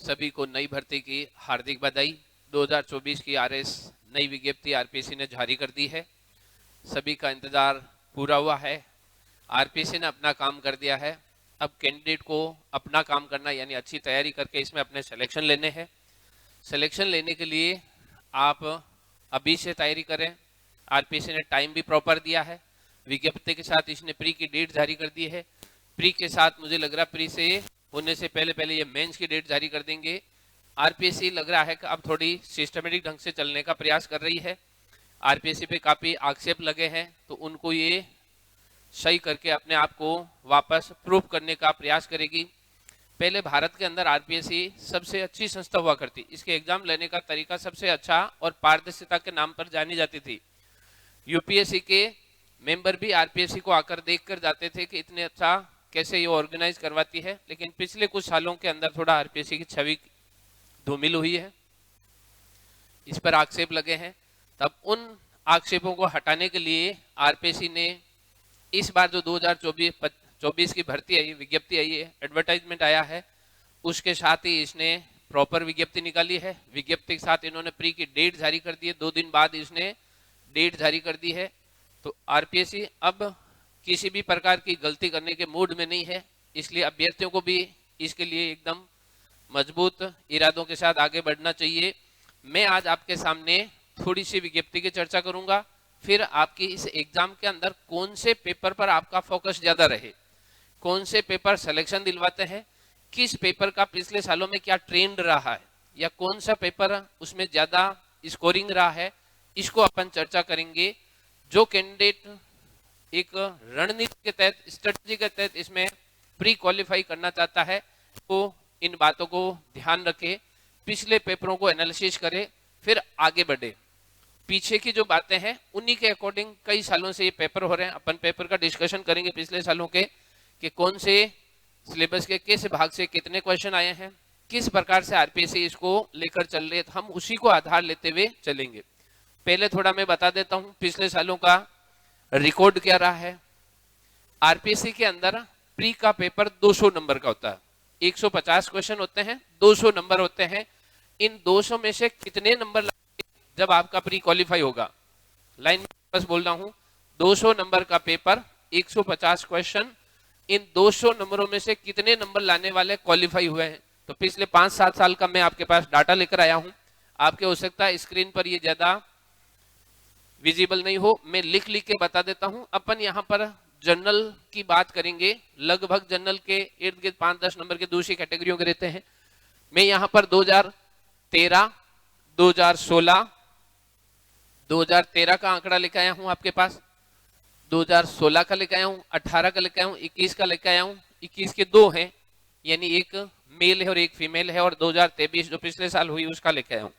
सभी को नई भर्ती की हार्दिक बधाई। 2024 की आरएस नई विज्ञप्ति आरपीएससी ने जारी कर दी है। सभी का इंतजार पूरा हुआ है। आरपीएससी ने अपना काम कर दिया है। अब कैंडिडेट को अपना काम करना यानी अच्छी तैयारी करके इसमें अपने सिलेक्शन लेने हैं। सिलेक्शन लेने के लिए आप अभी से तैयारी करें। आरपीएससी ने टाइम भी प्रॉपर दिया है। विज्ञप्ति के साथ इसने प्री की डेट जारी कर दी है। प्री के साथ मुझे लग रहा प्री से होने से पहले पहले ये मेंस की डेट जारी कर देंगे। आरपीएससी लग रहा है कि अब थोड़ी सिस्टमेटिक ढंग से चलने का प्रयास कर रही है। आरपीएससी पे काफी आक्षेप लगे हैं तो उनको ये सही करके अपने आप को वापस प्रूव करने का प्रयास करेगी। पहले भारत के अंदर आरपीएससी सबसे अच्छी संस्था हुआ करती। इसके एग्जाम लेने का तरीका सबसे अच्छा और पारदर्शिता के नाम पर जानी जाती थी। यूपीएससी के मेंबर भी आरपीएससी को आकर देख कर जाते थे कि इतने अच्छा कैसे ये ऑर्गेनाइज करवाती है। लेकिन पिछले कुछ सालों के अंदर थोड़ा आरपीएससी की छवि धूमिल हुई है, इस पर आक्षेप लगे हैं। तब उन आक्षेपों को हटाने के लिए आरपीएससी ने इस बार जो 2024 की भर्ती आई, विज्ञप्ति आई है, एडवर्टाइजमेंट आया है, उसके साथ ही इसने प्रॉपर विज्ञप्ति निकाली है। विज्ञप्ति के साथ इन्होंने प्री की डेट जारी कर दी है। 2 दिन बाद इसने डेट जारी कर दी है। तो आरपीएससी अब किसी भी प्रकार की गलती करने के मूड में नहीं है, इसलिए अभ्यर्थियों को भी इसके लिए एकदम मजबूत इरादों के साथ आगे बढ़ना चाहिए। मैं आज आपके सामने थोड़ी सी विज्ञप्ति की चर्चा करूंगा, फिर आपकी इस एग्जाम के अंदर कौन से पेपर पर आपका फोकस ज्यादा रहे, कौन से पेपर सिलेक्शन दिलवाते हैं, किस पेपर का पिछले सालों में क्या ट्रेंड रहा है, या कौन सा पेपर उसमें ज्यादा स्कोरिंग रहा है, इसको अपन चर्चा करेंगे। जो कैंडिडेट एक रणनीति के तहत, स्ट्रेटजी के तहत इसमें प्री क्वालिफाई करना चाहता है, तो इन बातों को ध्यान रखे, पिछले पेपरों को एनालिसिस करे, फिर आगे बढ़े। पीछे की जो बातें हैं उन्हीं के अकॉर्डिंग कई सालों से ये पेपर हो रहे हैं। अपन पेपर का डिस्कशन करेंगे पिछले सालों के, कि कौन से सिलेबस के किस भाग से कितने क्वेश्चन आए हैं, किस प्रकार से आरपीएससी इसको लेकर चल रही है, हम उसी को आधार लेते हुए चलेंगे। पहले थोड़ा मैं बता देता हूं पिछले सालों का रिकॉर्ड क्या रहा है। आरपीएससी के अंदर प्री का पेपर 200 नंबर का होता है। 150 क्वेश्चन होते हैं, 200 नंबर होते हैं। इन 200 में से कितने नंबर जब आपका प्री क्वालिफाई होगा, लाइन में बस बोल रहा हूं, 200 नंबर का पेपर, 150 क्वेश्चन, इन 200 नंबरों में से कितने नंबर लाने वाले क्वालिफाई हुए हैं। तो पिछले 5-7 साल का मैं आपके पास डाटा लेकर आया हूं। आपके हो सकता है स्क्रीन पर ये ज्यादा विजिबल नहीं हो, मैं लिख लिख के बता देता हूं। अपन यहां पर जनरल की बात करेंगे, लगभग जनरल के इर्द गिर्द 5-10 नंबर के दूसरी कैटेगरियों के रहते हैं। मैं यहां पर 2013, 2016, 2013 का आंकड़ा लेकर आया हूं आपके पास, 2016 का लेकर आया हूं, 18 का लेकर आया हूं, 21 का लेकर आया हूं। 21 के 2 हैं, यानी एक मेल है और एक फीमेल है, और 2023 जो पिछले साल हुई उसका लेकर आया हूं।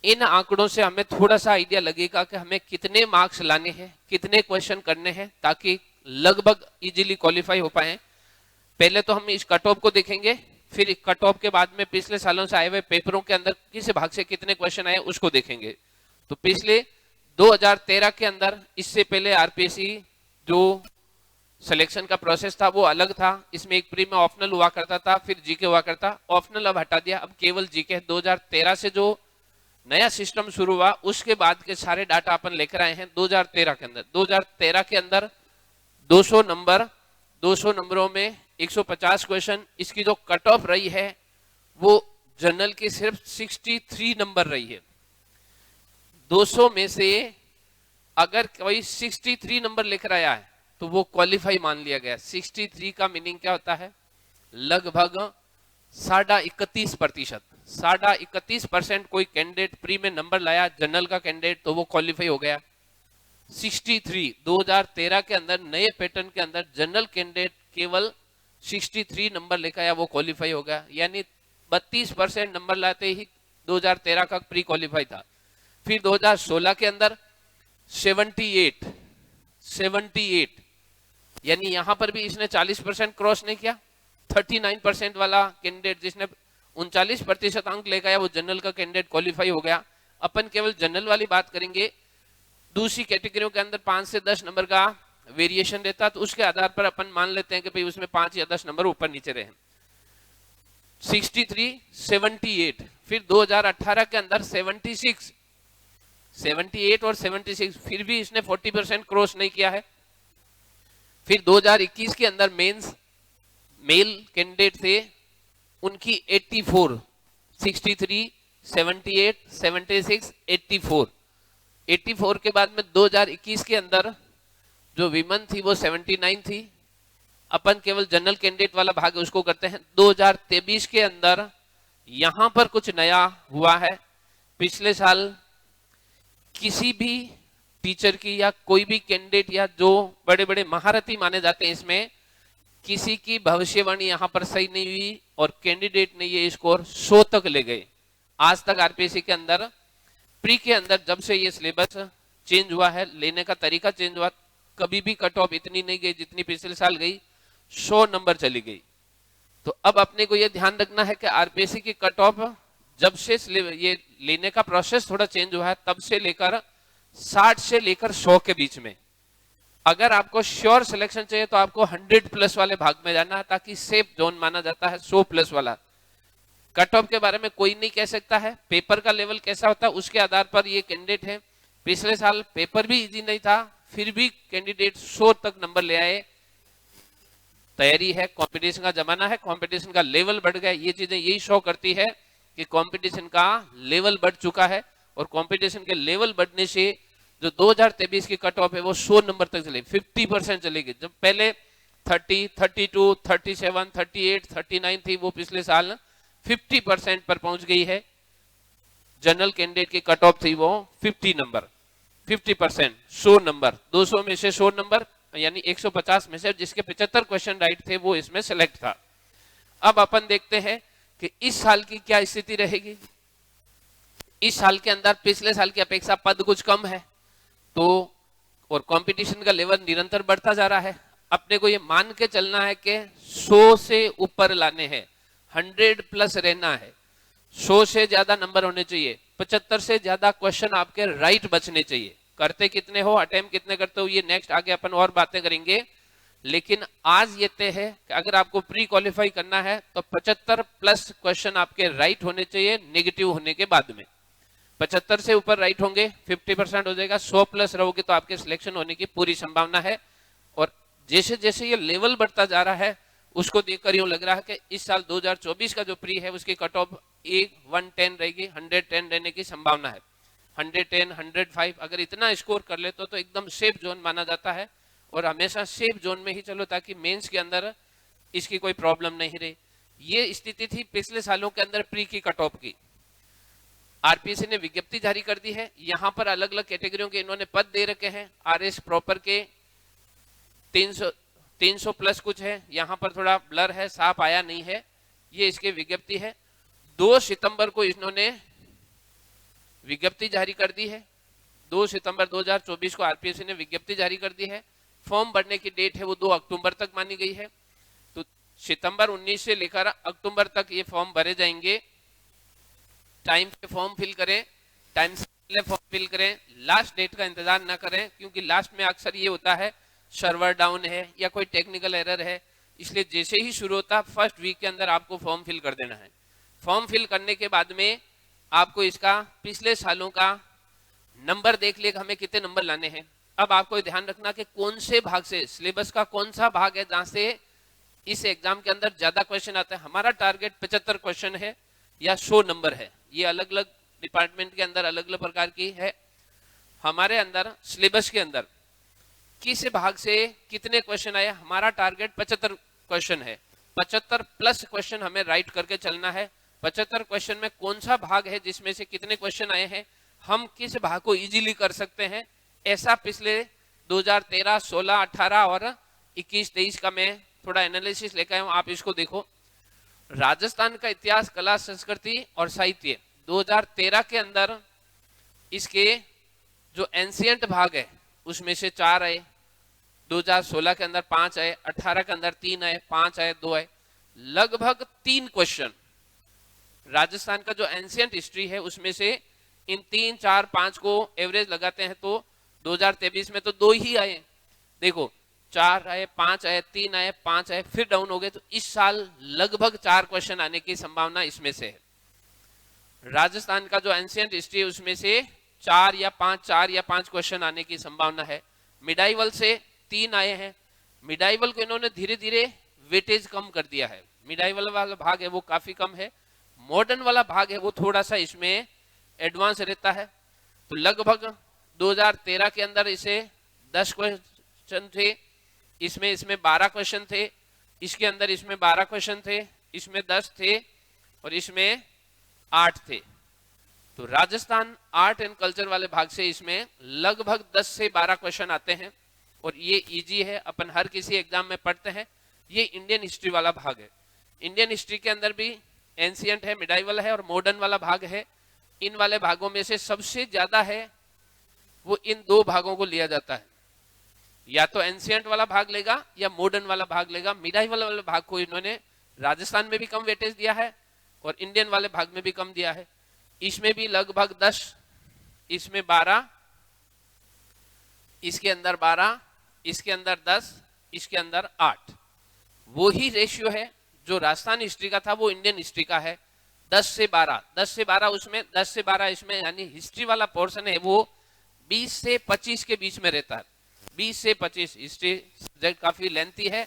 इन आंकड़ों से हमें थोड़ा सा आइडिया लगेगा कि हमें कितने मार्क्स लाने हैं, कितने क्वेश्चन करने हैं, ताकि लगभग इजीली क्वालिफाई हो पाए। पहले तो हम इस कट ऑफ को देखेंगे, फिर कट ऑफ के बाद में पिछले सालों से आए हुए पेपरों के अंदर किस भाग से कितने क्वेश्चन आए उसको देखेंगे। तो पिछले 2013 के अंदर, इससे पहले आरपीएससी जो सिलेक्शन का प्रोसेस था वो अलग था। इसमें एक प्री में ऑप्शनल हुआ करता था, फिर जीके हुआ करता, ऑप्शनल अब हटा दिया, अब केवल जीके। 2013 से जो नया सिस्टम शुरू हुआ उसके बाद के सारे डाटा अपन लेकर आए हैं 2013 के अंदर। 2013 के अंदर 200 नंबर, 200 नंबरों में 150 क्वेश्चन, इसकी जो कट ऑफ रही है वो जनरल की सिर्फ 63 नंबर रही है। 200 में से अगर कोई 63 नंबर लेकर आया है तो वो क्वालिफाई मान लिया गया। 63 का मीनिंग क्या होता है, लगभग 31.5%। 31.5% कोई कैंडिडेट प्री में नंबर लाया जनरल का कैंडिडेट, तो वो क्वालिफाई हो गया। 63 2013 के अंदर नए पैटर्न के अंदर जनरल कैंडिडेट केवल 63 नंबर लेकर आया, वो क्वालिफाई हो गया। यानी 32% नंबर लाते ही 2013 का प्री क्वालिफाई था। फिर 2016 के अंदर 78, यानी यहां पर भी इसने 40% क्रॉस नहीं किया। 39% वाला कैंडिडेट जिसने 39% अंक लेकर आया वो जनरल का कैंडिडेट क्वालिफाई हो गया। अपन केवल जनरल वाली बात करेंगे। दूसरी कैटेगरियों के अंदर 5 से 10 नंबर का वेरिएशन रहता, तो उसके आधार पर अपन मान लेते हैं कि भाई उसमें 5 या 10 नंबर ऊपर नीचे रहे। 63, 78, फिर 2018 के अंदर 76, 78 और 76, फिर भी इसने 40% क्रॉस नहीं किया है। फिर 2021 के अंदर मेंस मेल कैंडिडेट थे उनकी 84, 63, 78, 76, 84, 84 के बाद में 2021 के अंदर जो विमन थी वो 79 थी। अपन केवल जनरल कैंडिडेट वाला भाग उसको करते हैं। 2023 के अंदर यहां पर कुछ नया हुआ है। पिछले साल किसी भी टीचर की या कोई भी कैंडिडेट या जो बड़े बड़े महारथी माने जाते हैं इसमें किसी की भविष्यवाणी यहां पर सही नहीं हुई और कैंडिडेट ने ये स्कोर 100 तक ले गए। आज तक आरपीएससी के अंदर प्री के अंदर जब से ये सिलेबस चेंज हुआ है, लेने का तरीका चेंज हुआ, कभी भी कट ऑफ इतनी नहीं गई जितनी पिछले साल गई, 100 नंबर चली गई। तो अब अपने को ये ध्यान रखना है कि आरपीएससी की कट ऑफ जब से ये लेने का प्रोसेस थोड़ा चेंज हुआ है तब से लेकर 60 से लेकर 100 के बीच में, अगर आपको श्योर सिलेक्शन चाहिए तो आपको 100 प्लस वाले भाग में जाना है, ताकि सेफ जोन माना जाता है 100 प्लस वाला। कट ऑफ के बारे में कोई नहीं कह सकता है, पेपर का लेवल कैसा होता है उसके आधार पर ये कैंडिडेट है। पिछले साल पेपर भी इजी नहीं था, फिर भी कैंडिडेट 100 तक नंबर ले आए। तैयारी है, कंपटीशन का जमाना है, कंपटीशन का लेवल बढ़ गया। ये चीजें यही शो करती है कि कंपटीशन का लेवल बढ़ चुका है और कंपटीशन के लेवल बढ़ने से जो 2023 की कट ऑफ है वो 100 नंबर तक चलेगी, 50% चलेगी। जब पहले 30, 32, 37, 38, 39 थी, वो पिछले साल 50% पर पहुंच गई है। जनरल कैंडिडेट की कट ऑफ थी वो 50 नंबर, 50%, 100 नंबर, 200 में से 100 नंबर यानी 150 में से जिसके 75 क्वेश्चन राइट थे वो इसमें सेलेक्ट था। अब अपन देखते हैं कि इस साल की क्या स्थिति रहेगी। इस साल के अंदर पिछले साल की अपेक्षा पद कुछ कम है तो और कंपटीशन का लेवल निरंतर बढ़ता जा रहा है। अपने को ये मान के चलना है कि 100 से ऊपर लाने हैं, 100 प्लस रहना है, 100 से ज्यादा नंबर होने चाहिए, 75 से ज्यादा क्वेश्चन आपके राइट बचने चाहिए। करते कितने हो, अटेम्प्ट कितने करते हो, ये नेक्स्ट आगे अपन और बातें करेंगे। लेकिन आज ये तय है कि अगर आपको प्री क्वालिफाई करना है तो 75 प्लस क्वेश्चन आपके राइट होने चाहिए नेगेटिव होने के बाद में। 75 से ऊपर राइट होंगे 50% हो जाएगा, 100 प्लस रहोगे तो आपके सिलेक्शन होने की पूरी संभावना है। और जैसे जैसे ये लेवल बढ़ता जा रहा है उसको देखकर यूं लग रहा है कि इस साल 2024 का जो प्री है उसकी कट ऑफ 110 रहेगी, 110 रहने की संभावना है। 110, 105 अगर इतना स्कोर कर ले तो एकदम सेफ जोन माना जाता है। और हमेशा सेफ जोन में ही चलो ताकि मेंस के अंदर इसकी कोई प्रॉब्लम नहीं रहे। ये स्थिति थी पिछले सालों के अंदर प्री की कट ऑफ की। आरपीएससी ने विज्ञप्ति जारी कर दी है, यहां पर अलग अलग कैटेगरियों के इन्होंने पद दे रखे हैं। आरएस प्रॉपर के 300 प्लस कुछ है, यहां पर थोड़ा ब्लर है, साफ आया नहीं है, ये इसकी विज्ञप्ति है। 2 सितंबर को इन्होंने विज्ञप्ति जारी कर दी है। 2 सितंबर 2024 को आरपीएससी ने विज्ञप्ति जारी कर दी है। फॉर्म भरने की डेट है वो 2 अक्टूबर तक मानी गई है। तो सितंबर 19 से लेकर अक्टूबर तक ये फॉर्म भरे जाएंगे। टाइम पे फॉर्म फिल करें, टाइम से पहले फॉर्म फिल करें, लास्ट डेट का इंतजार ना करें, क्योंकि लास्ट में अक्सर ये होता है सर्वर डाउन है या कोई टेक्निकल एरर है, इसलिए जैसे ही शुरू होता फर्स्ट वीक के अंदर आपको फॉर्म फिल कर देना है। फॉर्म फिल करने के बाद में आपको इसका पिछले सालों का नंबर देख लिएगा हमें कितने नंबर लाने हैं। अब आपको ध्यान रखना कि कौन से भाग से, सिलेबस का कौन सा भाग है जहां से इस एग्जाम के अंदर ज्यादा क्वेश्चन आते हैं। हमारा टारगेट 75 क्वेश्चन है या 100 नंबर है, ये अलग अलग डिपार्टमेंट के अंदर अलग अलग प्रकार की है। हमारे अंदर सिलेबस के अंदर किस भाग से कितने क्वेश्चन आए, हमारा टारगेट 75 क्वेश्चन है। 75 प्लस क्वेश्चन हमें राइट करके चलना है। 75 क्वेश्चन में कौन सा भाग है जिसमें से कितने क्वेश्चन आए हैं, हम किस भाग को इजीली कर सकते हैं, ऐसा पिछले 2013, 16, 18 और 21, 23 का मैं थोड़ा एनालिसिस लेकर आया हूं। आप इसको देखो। राजस्थान का इतिहास, कला, संस्कृति और साहित्य 2013 के अंदर इसके जो एंशियंट भाग है उसमें से 4 आए, 2016 के अंदर 5 आए, 18 के अंदर 3 आए, 5 आए, 2 आए, लगभग 3 क्वेश्चन राजस्थान का जो एंशियंट हिस्ट्री है उसमें से इन 3, 4, 5 को एवरेज लगाते हैं तो 2023 में तो 2 ही आए। देखो 4 आए, 5 आए, 3 आए, 5 आए, फिर डाउन हो गए। तो इस साल लगभग 4 क्वेश्चन आने की संभावना इसमें से है। राजस्थान का जो एंशियंट हिस्ट्री है उसमें से 4 या 5 क्वेश्चन आने की संभावना है। मिडाइवल से 3 आए हैं। मिडाइवल को इन्होंने धीरे धीरे वेटेज कम कर दिया है। मिडाइवल वाला भाग है वो काफी कम है। मॉडर्न वाला भाग है वो थोड़ा सा इसमें एडवांस रहता है। तो लगभग 2013 के अंदर इसे 10 क्वेश्चन थे, इसमें 12 क्वेश्चन थे, इसके अंदर इसमें 12 क्वेश्चन थे, इसमें 10 थे और इसमें 8 थे। तो राजस्थान आर्ट एंड कल्चर वाले भाग से इसमें लगभग 10 से 12 क्वेश्चन आते हैं और ये इजी है, अपन हर किसी एग्जाम में पढ़ते हैं। ये इंडियन हिस्ट्री वाला भाग है। इंडियन हिस्ट्री के अंदर भी एंशियंट है, मिडाइवल है और मॉडर्न वाला भाग है। इन वाले भागों में से सबसे ज्यादा है वो इन दो भागों को लिया जाता है, या तो एंशियंट वाला भाग लेगा या मॉडर्न वाला भाग लेगा। मिडाइवल वाले भाग को इन्होंने राजस्थान में भी कम वेटेज दिया है और इंडियन वाले भाग में भी कम दिया है। इसमें भी लगभग 10, इसमें 12, इसके अंदर 12, इसके अंदर 10, इसके अंदर 8। वो ही रेशियो है जो राजस्थान हिस्ट्री का था वो इंडियन हिस्ट्री का है। 10 से 12, 10 से 12 उसमें, 10 से 12 इसमें, यानी हिस्ट्री वाला पोर्शन है वो 20 से 25 के बीच में रहता है। 20 से 25। हिस्ट्री सब्जेक्ट काफी लेंथी है।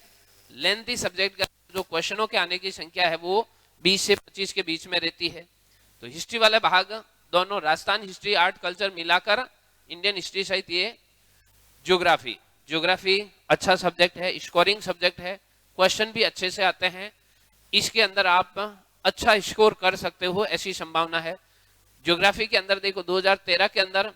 लेंथी सब्जेक्ट का जो क्वेश्चनों के आने की संख्या है वो 20 से 25 के बीच में रहती है। तो हिस्ट्री वाले भाग दोनों, राजस्थान हिस्ट्री, आर्ट, कल्चर मिलाकर इंडियन हिस्ट्री सहित ये ज्योग्राफी। ज्योग्राफी अच्छा सब्जेक्ट है, स्कोरिंग सब्जेक्ट है, क्वेश्चन भी अच्छे से आते हैं। इसके अंदर आप अच्छा स्कोर कर सकते हो ऐसी संभावना है। ज्योग्राफी के अंदर देखो 2013 के अंदर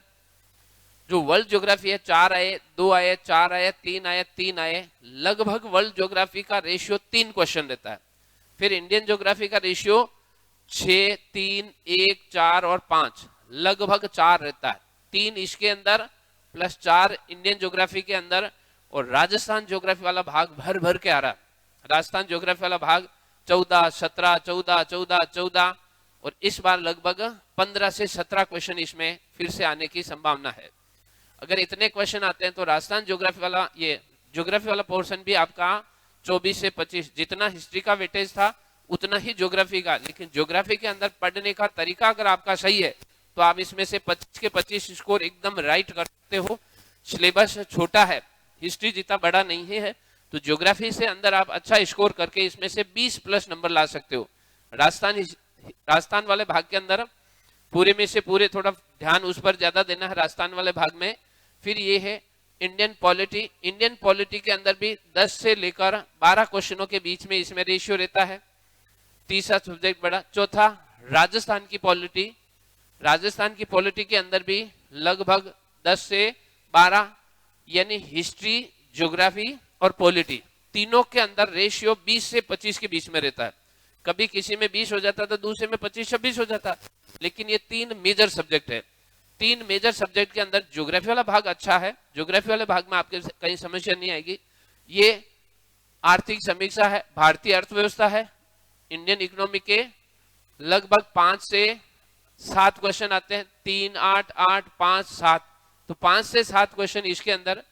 जो वर्ल्ड ज्योग्राफी है 4 आए, 2 आए, 4 आए, 3 आए, 3 आए। लगभग वर्ल्ड ज्योग्राफी का रेशियो 3 क्वेश्चन रहता है। फिर इंडियन ज्योग्राफी का रेशियो 6, 3, 1, 4 और 5, लगभग 4 रहता है। 3 इसके अंदर प्लस 4 इंडियन ज्योग्राफी के अंदर। और राजस्थान ज्योग्राफी वाला भाग भर भर के आ रहा है। राजस्थान ज्योग्राफी वाला भाग 14, 17, 14, 14, 14 और इस बार लगभग 15 से 17 क्वेश्चन इसमें फिर से आने की संभावना है। अगर इतने क्वेश्चन आते हैं तो राजस्थान ज्योग्राफी वाला, ये ज्योग्राफी वाला पोर्शन भी आपका 24 से 25, जितना हिस्ट्री का वेटेज था उतना ही ज्योग्राफी का। लेकिन ज्योग्राफी के अंदर पढ़ने का तरीका अगर आपका सही है तो आप इसमें से 25 के 25 स्कोर एकदम राइट कर सकते हो। सिलेबस छोटा है, हिस्ट्री जितना बड़ा नहीं है, तो ज्योग्राफी से अंदर आप अच्छा स्कोर करके इसमें से 20 प्लस नंबर ला सकते हो। राजस्थान वाले भाग के अंदर पूरे में से पूरे थोड़ा ध्यान उस पर ज्यादा देना है राजस्थान वाले भाग में। फिर ये है इंडियन पॉलिटी। इंडियन पॉलिटी के अंदर भी 10 से लेकर 12 क्वेश्चनों के बीच में इसमें रेशियो रहता है। तीसरा सब्जेक्ट बड़ा। चौथा राजस्थान की पॉलिटी। राजस्थान की पॉलिटी के अंदर भी लगभग 10 से 12, यानी हिस्ट्री, ज्योग्राफी और पॉलिटी तीनों के अंदर रेशियो 20 से 25 के बीच में रहता है। कभी किसी में 20 हो जाता तो दूसरे में 25-26 हो जाता। लेकिन ये 3 मेजर सब्जेक्ट है। 3 मेजर सब्जेक्ट के अंदर ज्योग्राफी वाला भाग अच्छा है। ज्योग्राफी वाले भाग में आपके कहीं समस्या नहीं आएगी। ये आर्थिक समीक्षा है, भारतीय अर्थव्यवस्था है। इंडियन इकोनॉमी के लगभग 5 से 7 क्वेश्चन आते हैं। 3, 8, 8, 5, 7, तो 5 से 7 क्वेश्चन इसके अंदर।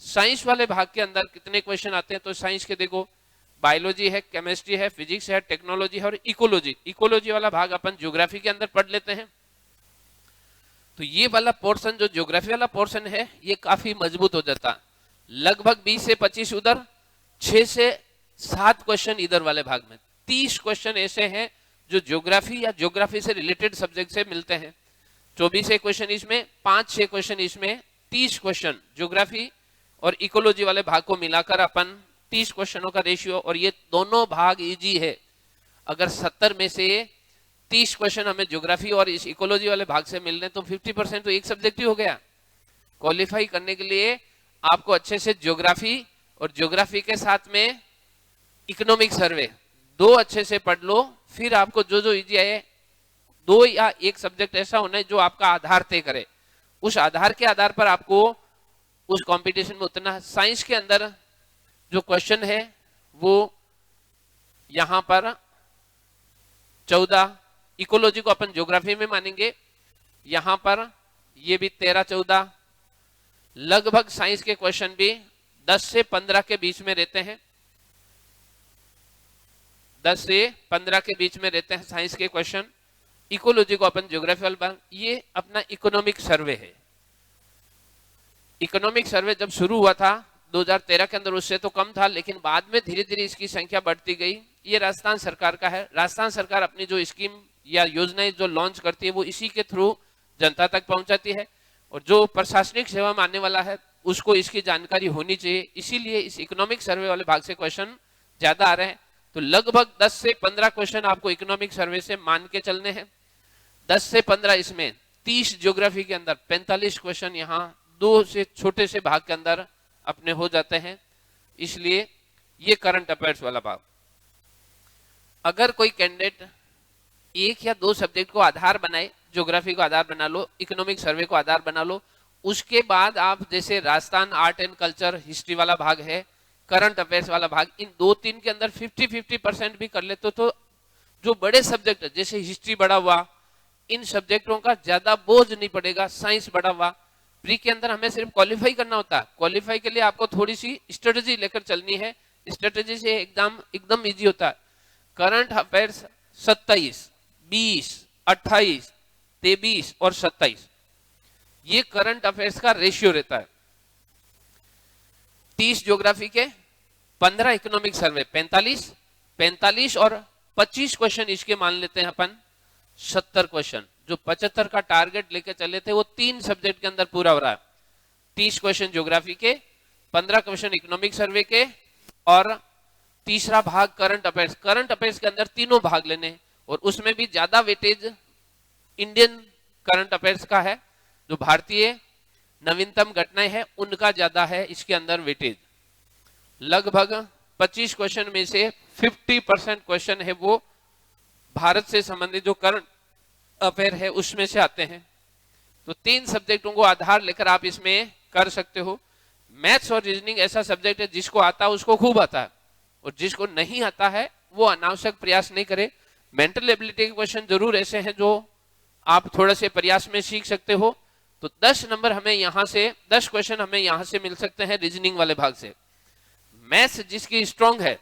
साइंस वाले भाग के अंदर कितने क्वेश्चन आते हैं तो साइंस के देखो, बायोलॉजी है, केमिस्ट्री है, फिजिक्स है, टेक्नोलॉजी है और इकोलॉजी। इकोलॉजी वाला भाग अपन ज्योग्राफी के अंदर पढ़ लेते हैं। तो ये वाला पोर्शन जो ज्योग्राफी वाला पोर्शन है ये काफी मजबूत हो जाता। लगभग 20 से 25 उधर, 6 से 7 क्वेश्चन इधर वाले भाग में। 30 क्वेश्चन ऐसे हैं जो ज्योग्राफी या ज्योग्राफी से रिलेटेड सब्जेक्ट से मिलते हैं। 24 क्वेश्चन इसमें, 5-6 क्वेश्चन इसमें, 30 क्वेश्चन ज्योग्राफी और इकोलॉजी वाले भाग को मिलाकर अपन 30 क्वेश्चनों का रेशियो। और ये दोनों भाग इजी है। अगर 70 में से 30 क्वेश्चन हमें ज्योग्राफी और इस इकोलॉजी वाले भाग से मिल रहे तो 50% तो एक सब्जेक्ट ही हो गया। क्वालिफाई करने के लिए आपको अच्छे से ज्योग्राफी और ज्योग्राफी के साथ में इकोनॉमिक सर्वे 2 अच्छे से पढ़ लो। फिर आपको जो जो इजी है, 2 या 1 सब्जेक्ट ऐसा होना है जो आपका आधार तय करे। उस आधार के आधार पर आपको उस कंपटीशन में उतना। साइंस के अंदर जो क्वेश्चन है वो यहां पर 14, इकोलॉजी को अपन ज्योग्राफी में मानेंगे, यहां पर ये भी 13-14। लगभग साइंस के क्वेश्चन भी 10 से 15 के बीच में रहते हैं, 10 से 15 के बीच में रहते हैं साइंस के क्वेश्चन। इकोलॉजी को अपन ज्योग्राफी वाला भाग, ये अपना इकोनॉमिक सर्वे है। इकोनॉमिक सर्वे जब शुरू हुआ था 2013 के अंदर, उससे तो कम था, लेकिन बाद में धीरे धीरे इसकी संख्या बढ़ती गई। ये राजस्थान सरकार का है। राजस्थान सरकार अपनी जो स्कीम या योजनाएं जो लॉन्च करती है वो इसी के थ्रू जनता तक पहुंचाती है, और जो प्रशासनिक सेवा में आने वाला है उसको इसकी जानकारी होनी चाहिए। इसीलिए इस इकोनॉमिक सर्वे वाले भाग से क्वेश्चन ज्यादा आ रहे हैं। तो लगभग 10 से 15 क्वेश्चन आपको इकोनॉमिक सर्वे से मान के चलने हैं। 10 से 15 इसमें, 30 ज्योग्राफी के अंदर, 45 क्वेश्चन यहाँ दो से छोटे से भाग के अंदर अपने हो जाते हैं। इसलिए ये करंट अफेयर्स वाला भाग। अगर कोई कैंडिडेट एक या दो सब्जेक्ट को आधार बनाए, ज्योग्राफी को आधार बना लो, इकोनॉमिक सर्वे को आधार बना लो, उसके बाद आप जैसे Rajasthan art and culture history वाला भाग है, करंट अफेयर्स वाला भाग, इन 2-3 के अंदर 50-50% भी कर लेते तो जो बड़े सब्जेक्ट जैसे हिस्ट्री बड़ा हुआ, इन सब्जेक्टों का ज्यादा बोझ नहीं पड़ेगा। साइंस बड़ा हुआ, प्री के अंदर हमें सिर्फ क्वालिफाई करना होता है। क्वालिफाई के लिए आपको थोड़ी सी स्ट्रेटेजी लेकर चलनी है, स्ट्रेटेजी से एग्जाम एकदम इजी होता है। करंट अफेयर्स 27, 20, 28, 23 और 27, ये करंट अफेयर्स का रेशियो रहता है। 30 ज्योग्राफी के, 15 इकोनॉमिक सर्वे, 45 और 25 क्वेश्चन इसके मान लेते हैं अपन, 70 क्वेश्चन। जो 75 का टारगेट लेके चले थे वो 3 सब्जेक्ट के अंदर पूरा हो रहा है। 30 क्वेश्चन ज्योग्राफी के, 15 क्वेश्चन इकोनॉमिक सर्वे के, और तीसरा भाग करंट अफेयर्स। करंट अफेयर्स के अंदर तीनों भाग लेने, और उसमें भी ज्यादा वेटेज इंडियन करंट अफेयर्स का है। जो भारतीय नवीनतम घटनाएं हैं उनका ज्यादा है इसके अंदर वेटेज। लगभग 25 क्वेश्चन में से 50% क्वेश्चन है वो भारत से संबंधित जो करंट अफेयर है उसमें से आते हैं। तो 3 सब्जेक्टों को आधार लेकर आप इसमें कर सकते हो। मैथ्स और रीजनिंग ऐसा सब्जेक्ट है जिसको आता है उसको खूब आता है, और जिसको नहीं आता है वो अनावश्यक प्रयास नहीं करे। मेंटल एबिलिटी के क्वेश्चन जरूर ऐसे हैं जो आप थोड़े से प्रयास में सीख सकते हो। तो 10 नंबर हमें यहां से, 10 क्वेश्चन हमें यहां से मिल सकते हैं रीजनिंग वाले भाग से। मैथ्स जिसकी स्ट्रांग है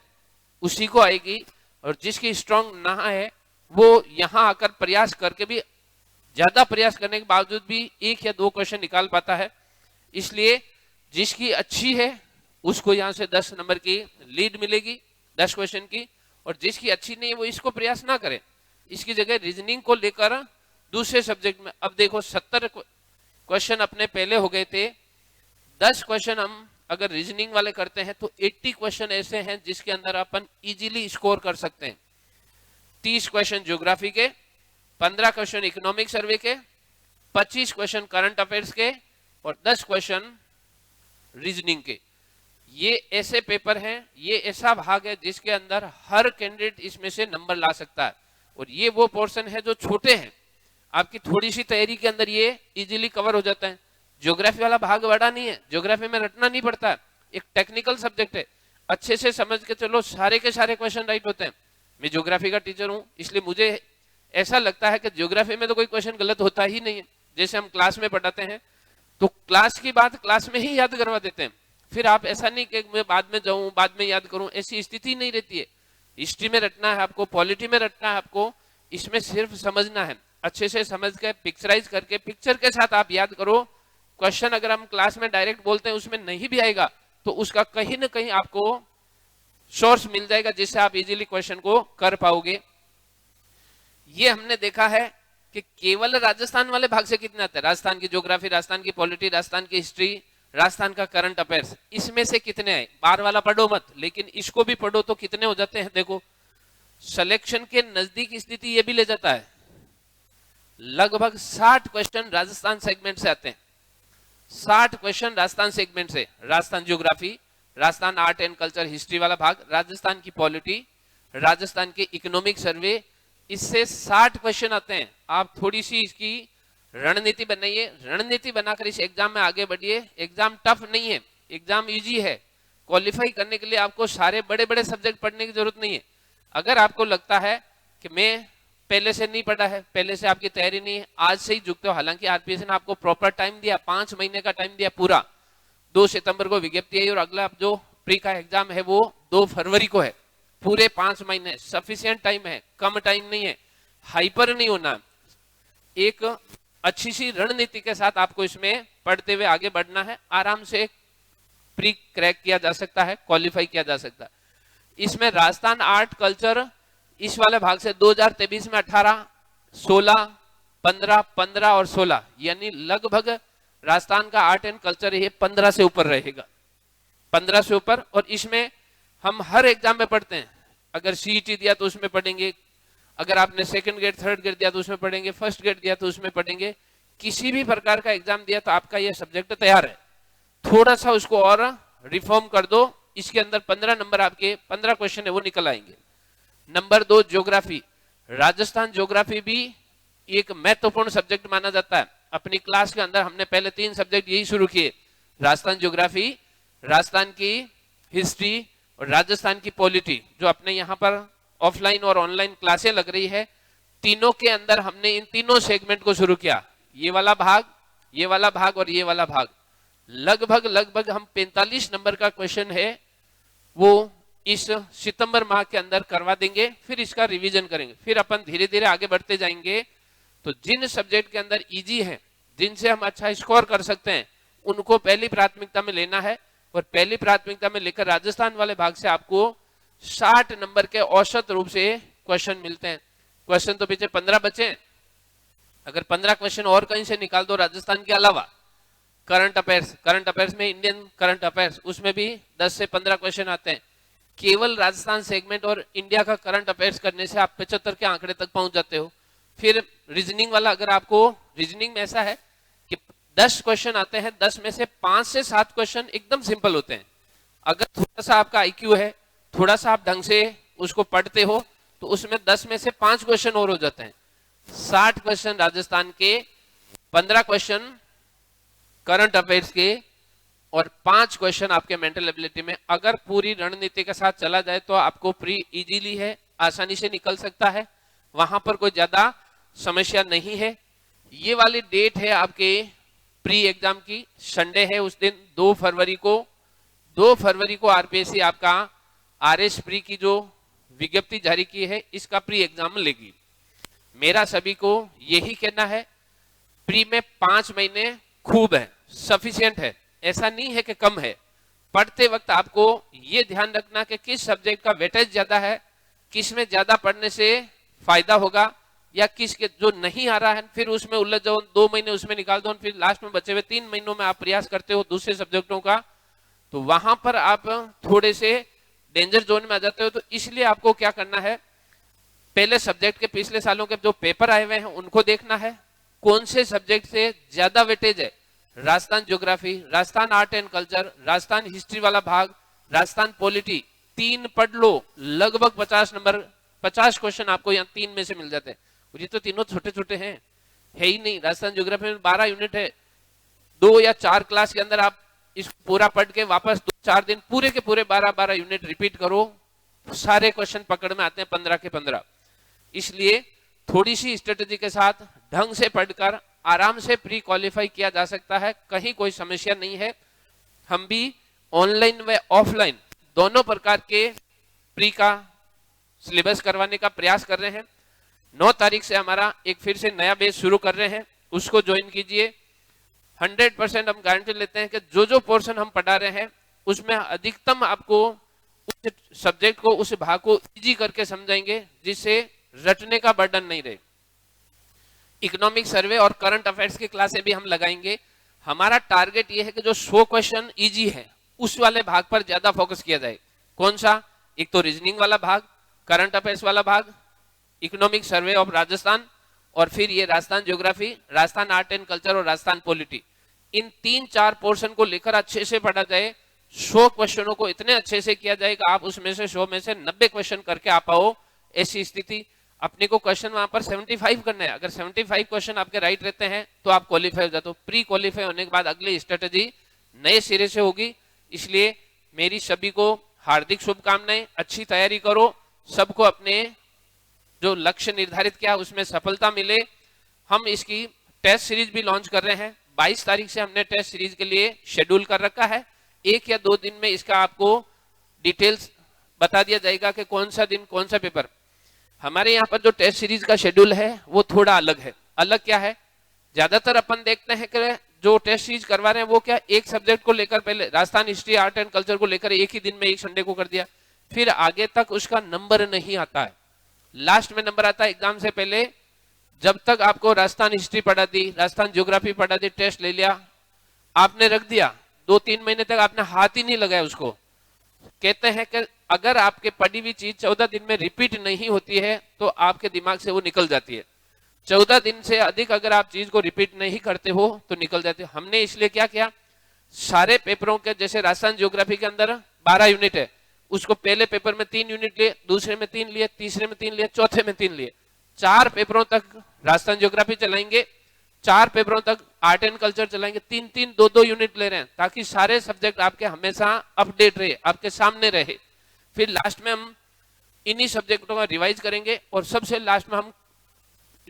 उसी को आएगी, और जिसकी स्ट्रांग ना है वो यहां आकर प्रयास करके भी, ज्यादा प्रयास करने के बावजूद भी 1 या 2 क्वेश्चन निकाल पाता है। इसलिए जिसकी अच्छी है उसको यहां से 10 नंबर की लीड मिलेगी 10 क्वेश्चन की, और जिसकी अच्छी नहीं है वो इसको प्रयास ना करे, इसकी जगह रीजनिंग को लेकर दूसरे सब्जेक्ट में। अब देखो 70 क्वेश्चन अपने पहले हो गए थे, 10 क्वेश्चन हम अगर रीजनिंग वाले करते हैं तो 80 क्वेश्चन ऐसे हैं जिसके अंदर अपन इजीली स्कोर कर सकते हैं। 30 क्वेश्चन ज्योग्राफी के, 15 क्वेश्चन इकोनॉमिक सर्वे के, 25 क्वेश्चन करंट अफेयर्स के, और 10 क्वेश्चन रीजनिंग के। ये ऐसे पेपर हैं, ये ऐसा भाग है जिसके अंदर हर कैंडिडेट इसमें से नंबर ला सकता है। और ये वो पोर्शन है जो छोटे हैं, आपकी थोड़ी सी तैयारी के अंदर ये इजीली कवर हो जाता है। ज्योग्राफी वाला भाग बड़ा नहीं है, ज्योग्राफी में रटना नहीं पड़ता, एक टेक्निकल सब्जेक्ट है, अच्छे से समझ के चलो सारे के सारे क्वेश्चन राइट होते हैं। मैं ज्योग्राफी का टीचर हूं, इसलिए मुझे ऐसा लगता है कि ज्योग्राफी में तो कोई क्वेश्चन गलत होता ही नहीं है। जैसे हम क्लास में पढ़ाते हैं तो क्लास की बात क्लास में ही याद करवा देते हैं, फिर आप ऐसा नहीं कि मैं बाद में जाऊं बाद में याद करूं, ऐसी स्थिति नहीं रहती है। हिस्ट्री में रटना है आपको, पॉलिटी में रटना है आपको, इसमें सिर्फ समझना है। अच्छे से समझ के पिक्चराइज करके पिक्चर के साथ आप याद करो। क्वेश्चन अगर हम क्लास में डायरेक्ट बोलते हैं उसमें नहीं भी आएगा तो उसका कहीं ना कहीं आपको सोर्स मिल जाएगा जिससे आप इजीली क्वेश्चन को कर पाओगे। ये हमने देखा है कि केवल राजस्थान वाले भाग से कितने आते हैं, राजस्थान की ज्योग्राफी, राजस्थान की पॉलिटी, राजस्थान की हिस्ट्री, राजस्थान का करंट अफेयर्स, इसमें से कितने आए। बार वाला पढ़ो मत, लेकिन इसको भी पढ़ो तो कितने हो जाते हैं। देखो सिलेक्शन के नजदीक स्थिति ये भी ले जाता है, लगभग 60 क्वेश्चन राजस्थान सेगमेंट से आते हैं। 60 क्वेश्चन राजस्थान सेगमेंट से, Rajasthan geography, Rajasthan art and culture history वाला भाग, राजस्थान की पॉलिटी, राजस्थान के इकोनॉमिक सर्वे, इससे 60 क्वेश्चन आते हैं। आप थोड़ी सी इसकी रणनीति बनाइए, रणनीति बनाकर इस एग्जाम में आगे बढ़िए। एग्जाम टफ नहीं है, एग्जाम इजी है। क्वालिफाई करने के लिए आपको सारे बड़े बड़े सब्जेक्ट पढ़ने की जरूरत नहीं है। अगर आपको लगता है कि मैं पहले से नहीं पढ़ा है, पहले से आपकी तैयारी नहीं है, आज से ही जुटते हो। हालांकि आरपीएससी ने आपको प्रॉपर टाइम दिया, 5 महीने का टाइम दिया पूरा, 2 सितंबर को विज्ञप्ति आई और अगला जो प्री का एग्जाम है वो 2 फरवरी को है। पूरे 5 महीने सफिशिएंट टाइम है, कम टाइम नहीं है, हाइपर नहीं होना, एक अच्छी सी रणनीति के साथ आपको इसमें पढ़ते हुए आगे बढ़ना है। आराम से प्री क्रैक किया जा सकता है, क्वालिफाई किया जा सकता है। इसमें राजस्थान आर्ट कल्चर इस वाले भाग से 2023 में 18, 16, 15, 15 और 16 यानी लगभग राजस्थान का आर्ट एंड कल्चर ये 15 से ऊपर रहेगा, 15 से ऊपर। और इसमें हम हर एग्जाम में पढ़ते हैं, अगर सीईटी दिया तो उसमें पढ़ेंगे, अगर आपने सेकंड ग्रेड थर्ड ग्रेड दिया तो उसमें पढ़ेंगे, फर्स्ट ग्रेड दिया तो उसमें पढ़ेंगे, किसी भी प्रकार का एग्जाम दिया तो आपका ये सब्जेक्ट तैयार है। थोड़ा सा उसको और रिफॉर्म कर दो, इसके अंदर 15 नंबर आपके 15 क्वेश्चन है वो निकल आएंगे। नंबर 2 ज्योग्राफी, राजस्थान ज्योग्राफी भी एक महत्वपूर्ण सब्जेक्ट माना जाता है। अपनी क्लास के अंदर हमने पहले 3 सब्जेक्ट यही शुरू किए, राजस्थान ज्योग्राफी, राजस्थान की हिस्ट्री और राजस्थान की पॉलिटी, जो अपने यहाँ पर ऑफलाइन और ऑनलाइन क्लासें लग रही है। तीनों के अंदर हमने इन तीनों सेगमेंट को शुरू किया, ये वाला भाग, ये वाला भाग और ये वाला भाग। लगभग हम 45 नंबर का क्वेश्चन है वो इस सितंबर माह के अंदर करवा देंगे, फिर इसका रिवीजन करेंगे, फिर अपन धीरे धीरे आगे बढ़ते जाएंगे। तो जिन सब्जेक्ट के अंदर इजी है, जिनसे हम अच्छा स्कोर कर सकते हैं, उनको पहली प्राथमिकता में लेना है। और पहली प्राथमिकता में लेकर राजस्थान वाले भाग से आपको 60 नंबर के औसत रूप से क्वेश्चन मिलते हैं। क्वेश्चन तो पीछे 15 बचे, अगर 15 क्वेश्चन और कहीं से निकाल दो राजस्थान के अलावा, करंट अफेयर्स में इंडियन करंट अफेयर्स, उसमें भी 10 से 15 क्वेश्चन आते हैं। केवल राजस्थान सेगमेंट और इंडिया का करंट अफेयर्स करने से आप 75 के आंकड़े तक पहुंच जाते हो। फिर रीजनिंग वाला, अगर आपको रीजनिंग में ऐसा है कि 10 क्वेश्चन आते हैं, 10 में से 5 से 7 क्वेश्चन एकदम सिंपल होते हैं। अगर थोड़ा सा आपका आईक्यू है, थोड़ा सा आप ढंग से उसको पढ़ते हो, तो उसमें 10 में से 5 क्वेश्चन और हो जाते हैं। 60 क्वेश्चन राजस्थान के, 15 क्वेश्चन करंट अफेयर्स के और 5 क्वेश्चन आपके मेंटल एबिलिटी में। अगर पूरी रणनीति के साथ चला जाए तो आपको प्री इजीली है, आसानी से निकल सकता है, वहां पर कोई ज्यादा समस्या नहीं है। ये वाली डेट है आपके प्री एग्जाम की, संडे है उस दिन 2 फरवरी को आरपीएससी आपका आरएस प्री की जो विज्ञप्ति जारी की है, इसका प्री एग्जाम लेगी। मेरा सभी को यही कहना है, प्री में 5 महीने खूब है, सफिशिएंट है, ऐसा नहीं है कि कम है। पढ़ते वक्त आपको ये ध्यान रखना कि किस सब्जेक्ट का वेटेज ज्यादा है, किस में ज्यादा पढ़ने से फायदा होगा, या किस के जो नहीं आ रहा है फिर उसमें उलझ जाओ, 2 महीने उसमें निकाल दो, फिर लास्ट में बचे हुए 3 महीनों में आप प्रयास करते हो दूसरे सब्जेक्टों का, तो वहां पर आप थोड़े से डेंजर जोन में आ जाते हो। तो इसलिए आपको क्या करना है, पहले सब्जेक्ट के पिछले सालों के जो पेपर आए हुए हैं उनको देखना है, कौन से सब्जेक्ट से ज्यादा वेटेज है। Rajasthan geography, Rajasthan art and culture, Rajasthan history वाला भाग, राजस्थान पॉलिटी, 3 पढ़ लो, लगभग 50 नंबर, 50 क्वेश्चन आपको यहाँ 3 में से मिल जाते हैं। ये तो तीनों छोटे छोटे हैं, है ही नहीं। राजस्थान ज्योग्राफी में 12 यूनिट है, 2 या 4 क्लास के अंदर आप इसको पूरा पढ़ के वापस 2-4 दिन पूरे के पूरे 12 यूनिट रिपीट करो, सारे क्वेश्चन पकड़ में आते हैं 15 के 15। इसलिए थोड़ी सी स्ट्रेटेजी के साथ ढंग से पढ़कर आराम से प्री क्वालिफाई किया जा सकता है, कहीं कोई समस्या नहीं है। हम भी ऑनलाइन व ऑफलाइन दोनों प्रकार के प्री का सिलेबस करवाने का प्रयास कर रहे हैं। 9 तारीख से हमारा एक फिर से नया बैच शुरू कर रहे हैं, उसको ज्वाइन कीजिए। 100% हम गारंटी लेते हैं कि जो पोर्शन हम पढ़ा रहे हैं उसमें अधिकतम आपको उस सब्जेक्ट को, उस भाग को इजी करके समझाएंगे, जिससे रटने का बर्डन नहीं रहे। इकोनॉमिक सर्वे और करंट अफेयर्स की क्लासें भी हम लगाएंगे। हमारा टारगेट ये है कि जो 100 क्वेश्चन इजी है उस वाले भाग पर ज्यादा फोकस किया जाए। कौन सा? एक तो रीजनिंग वाला भाग, करंट अफेयर्स वाला भाग, इकोनॉमिक सर्वे ऑफ राजस्थान, और फिर ये Rajasthan geography, Rajasthan art and culture और राजस्थान पॉलिटी। इन 3-4 पोर्शन को लेकर अच्छे से पढ़ा जाए। 100 क्वेश्चनों को इतने अच्छे से किया जाएगा आप उसमें से 100 में से 90 क्वेश्चन करके आ पाओ। ऐसी स्थिति अपने को क्वेश्चन वहां पर 75 करना है। अगर 75 क्वेश्चन आपके राइट रहते हैं तो आप क्वालिफाई हो जाते हो। प्री क्वालिफाई होने के बाद अगली स्ट्रेटेजी नए सिरे से होगी। इसलिए मेरी सभी को हार्दिक शुभकामनाएं, अच्छी तैयारी करो, सबको अपने जो लक्ष्य निर्धारित किया उसमें सफलता मिले। हम इसकी टेस्ट सीरीज भी लॉन्च कर रहे हैं, 22 तारीख से हमने टेस्ट सीरीज के लिए शेड्यूल कर रखा है। 1 या 2 दिन में इसका आपको डिटेल्स बता दिया जाएगा कि कौन सा दिन कौन सा पेपर। हमारे यहाँ पर जो टेस्ट सीरीज का शेड्यूल है वो थोड़ा अलग है। अलग क्या है, ज्यादातर अपन देखते हैं कि जो टेस्ट सीरीज करवा रहे हैं वो क्या, एक सब्जेक्ट को लेकर पहले Rajasthan history art and culture को लेकर एक ही दिन में एक संडे को कर दिया, फिर आगे तक उसका नंबर नहीं आता है। लास्ट में नंबर आता है एग्जाम से पहले। जब तक आपको राजस्थान हिस्ट्री पढ़ा दी, राजस्थान ज्योग्राफी पढ़ा दी, टेस्ट ले लिया, आपने रख दिया, 2-3 महीने तक आपने हाथ ही नहीं लगाया उसको। कहते हैं कि अगर आपके पढ़ी हुई चीज 14 दिन में रिपीट नहीं होती है तो आपके दिमाग से वो निकल जाती है। 14 दिन से अधिक अगर आप चीज को रिपीट नहीं करते हो तो निकल जाते हो। हमने इसलिए क्या किया, सारे पेपरों के, जैसे राजस्थान ज्योग्राफी के अंदर 12 यूनिट है, उसको पहले पेपर में 3 यूनिट लिए, दूसरे में 3 लिए, तीसरे में 3 लिए, चौथे में 3 लिए। 4 पेपरों तक राजस्थान ज्योग्राफी चलाएंगे, 4 पेपरों तक आर्ट एंड कल्चर चलाएंगे, 3-3, 2-2 यूनिट ले रहे हैं ताकि सारे सब्जेक्ट आपके हमेशा अपडेट रहे, आपके सामने रहे। फिर लास्ट में हम इन्हीं सब्जेक्टों का रिवाइज करेंगे और सबसे लास्ट में हम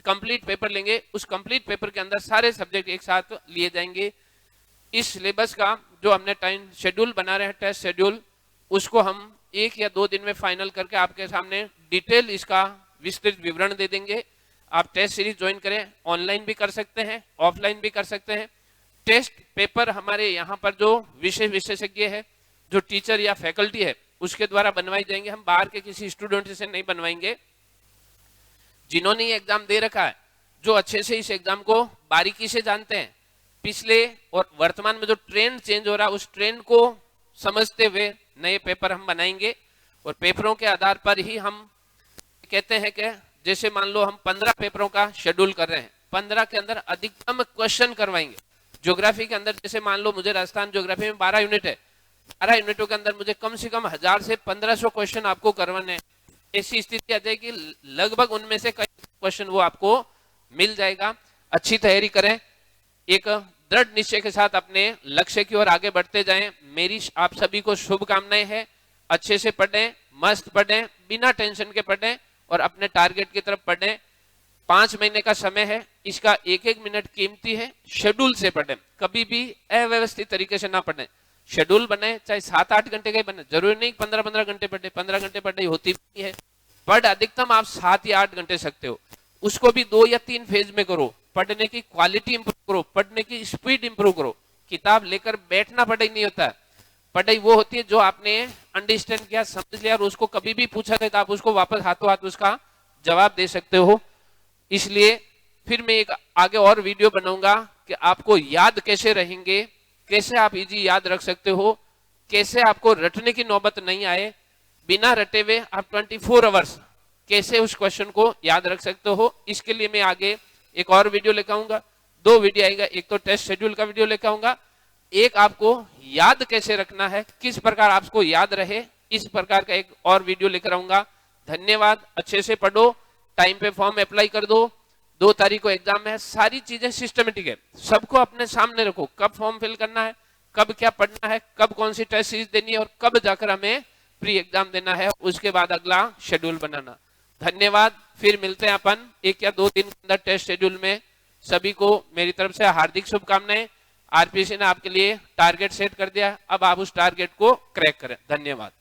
कंप्लीट पेपर लेंगे। उस कंप्लीट पेपर के अंदर सारे सब्जेक्ट एक साथ लिए जाएंगे। इस सिलेबस का जो हमने टाइम शेड्यूल बना रहे हैं, टेस्ट शेड्यूल, उसको हम 1 या 2 दिन में फाइनल करके आपके सामने डिटेल इसका विस्तृत विवरण दे देंगे। आप टेस्ट सीरीज ज्वाइन करें, ऑनलाइन भी कर सकते हैं, ऑफलाइन भी कर सकते हैं। टेस्ट पेपर हमारे यहाँ पर जो विषय विशेषज्ञ है, जो टीचर या फैकल्टी है, उसके द्वारा बनवाई जाएंगे। हम बाहर के किसी स्टूडेंट से नहीं बनवाएंगे। जिन्होंने ये एग्जाम दे रखा है, जो अच्छे से इस एग्जाम को बारीकी से जानते हैं, पिछले और वर्तमान में जो ट्रेंड चेंज हो रहा है उस ट्रेंड को समझते हुए नए पेपर हम बनाएंगे। और पेपरों के आधार पर ही हम कहते हैं कि जैसे मान लो हम 15 पेपरों का शेड्यूल कर रहे हैं, 15 के अंदर अधिकतम क्वेश्चन करवाएंगे। ज्योग्राफी के अंदर जैसे मान लो मुझे राजस्थान ज्योग्राफी में 12 यूनिट है, 12 यूनिटों के अंदर मुझे कम से कम 1000 से 1500 क्वेश्चन आपको करवाने हैं। ऐसी स्थिति आ जाएगी लगभग उनमें से कई क्वेश्चन वो आपको मिल जाएगा। अच्छी तैयारी करें, एक दृढ़ निश्चय के साथ अपने लक्ष्य की ओर आगे बढ़ते जाएं। मेरी आप सभी को शुभकामनाएं हैं। अच्छे से पढ़ें, मस्त पढ़ें, बिना टेंशन के पढ़ें और अपने टारगेट की तरफ पढ़ें। 5 महीने का समय है, इसका 1-1 मिनट कीमती है। शेड्यूल से पढ़ें, कभी भी अव्यवस्थित तरीके से ना पढ़ें। शेड्यूल बने, चाहे 7-8 घंटे का बने, जरूरी नहीं 15-15 घंटे पढ़े, 15 घंटे पढ़ाई होती भी है। पढ़ अधिकतम आप 7 या 8 घंटे सकते हो, उसको भी 2 या 3 फेज में करो। पढ़ने की क्वालिटी इंप्रूव करो, पढ़ने की स्पीड इंप्रूव करो। किताब लेकर बैठना पढ़ाई नहीं होता है। पढ़ाई वो होती है जो आपने अंडरस्टैंड किया, समझ लिया और उसको कभी भी पूछा था तो आप उसको वापस हाथों हाथ उसका जवाब दे सकते हो। इसलिए फिर मैं एक आगे और वीडियो बनाऊंगा कि आपको याद कैसे रहेंगे, कैसे आप इजी याद रख सकते हो, कैसे आपको रटने की नौबत नहीं आए, बिना रटे हुए आप 24 आवर्स कैसे उस क्वेश्चन को याद रख सकते हो। इसके लिए मैं आगे एक और वीडियो लेकर आऊंगा, 2 वीडियो आएगा। एक तो टेस्ट शेड्यूल का वीडियो लेकर आऊंगा, एक आपको याद कैसे रखना है, किस प्रकार आपको याद रहे, इस प्रकार का एक और वीडियो लेकर आऊंगा। धन्यवाद। अच्छे से पढ़ो, टाइम पे फॉर्म अप्लाई कर दो, 2 तारीख को एग्जाम है। सारी चीजें सिस्टमेटिक है, सबको अपने सामने रखो। कब फॉर्म फिल करना है, कब क्या पढ़ना है, कब कौन सी टेस्ट सीरीज देनी है और कब जाकर हमें प्री एग्जाम देना है, उसके बाद अगला शेड्यूल बनाना। धन्यवाद। फिर मिलते हैं अपन 1 या 2 दिन के अंदर टेस्ट शेड्यूल में। सभी को मेरी तरफ से हार्दिक शुभकामनाएं। आरपीएससी ने आपके लिए टारगेट सेट कर दिया, अब आप उस टारगेट को क्रैक करें। धन्यवाद।